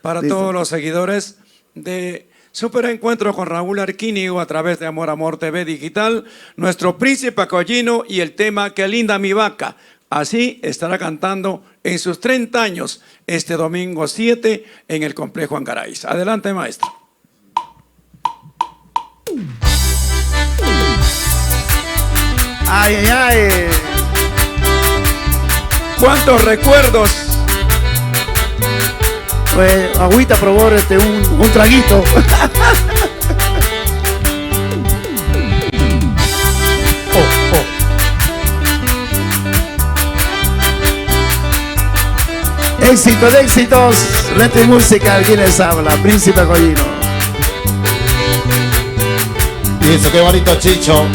para Listo. todos los seguidores de Super Encuentro con Raúl Arquínigo a través de Amor Amor TV Digital, nuestro príncipe acollino y el tema Qué linda mi vaca. Así estará cantando en sus 30 años este domingo 7 en el Complejo Angaraíz. Adelante, maestro. Ay, ay, ay. ¿Cuántos recuerdos? Pues, agüita, por favor, un traguito. Éxito de éxitos, Lente Música, quien les habla, Príncipe Acollino. Y eso, qué bonito, Chicho.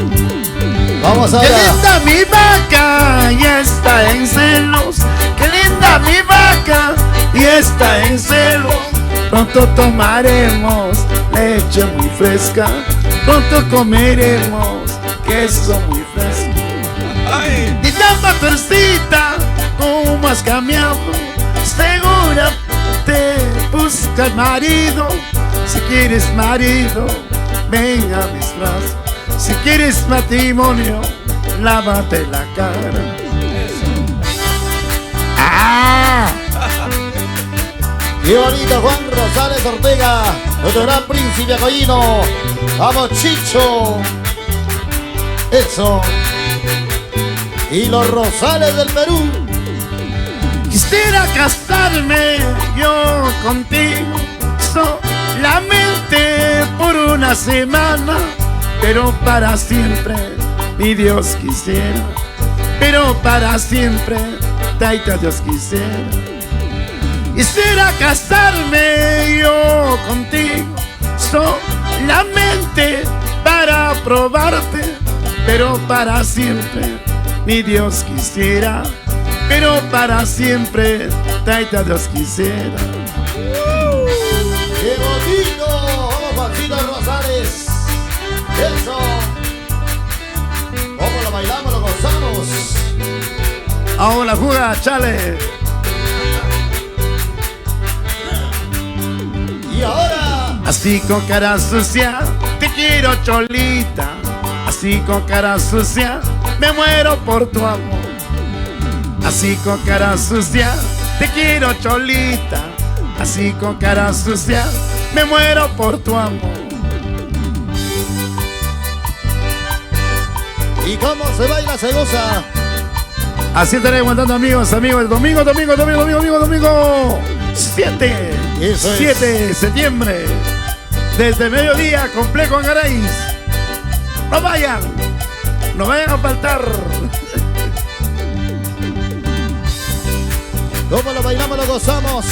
Vamos Qué ahora. linda mi vaca, y está en celos. Qué linda mi vaca, y está en celos. Pronto tomaremos leche muy fresca. Pronto comeremos queso muy fresco. Ay. Y llama Tercita, ¿cómo has cambiado? Segura te busca el marido. Si quieres marido, ven a mis brazos. Si quieres matrimonio, lávate la cara. ¡Ah! Qué bonito, Juan Rosales Ortega, nuestro gran príncipe acollino. Vamos, Chicho. Eso. Y los Rosales del Perú. Quisiera casarme yo contigo solamente por una semana, pero para siempre, mi Dios quisiera. Pero para siempre, taita Dios quisiera. Quisiera casarme yo contigo solamente para probarte, pero para siempre, mi Dios quisiera. Pero para siempre, taita Dios quisiera. ¡Qué bonito! Vamos, Juancito Rosales. Eso. ¿Cómo lo bailamos, lo gozamos? Ahora juega, chale. Y ahora. Así con cara sucia, te quiero cholita. Así con cara sucia, me muero por tu amor. Así con cara sucia, te quiero cholita. Así con cara sucia, me muero por tu amor. ¿Y cómo se baila, se goza? Así estaré aguantando, amigos, el domingo 7 Eso es. 7 de septiembre, desde mediodía, Complejo Angaraíz. No vayan a faltar. ¿Cómo lo bailamos, lo gozamos?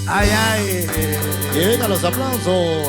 Ay, ay. Y vengan los aplausos.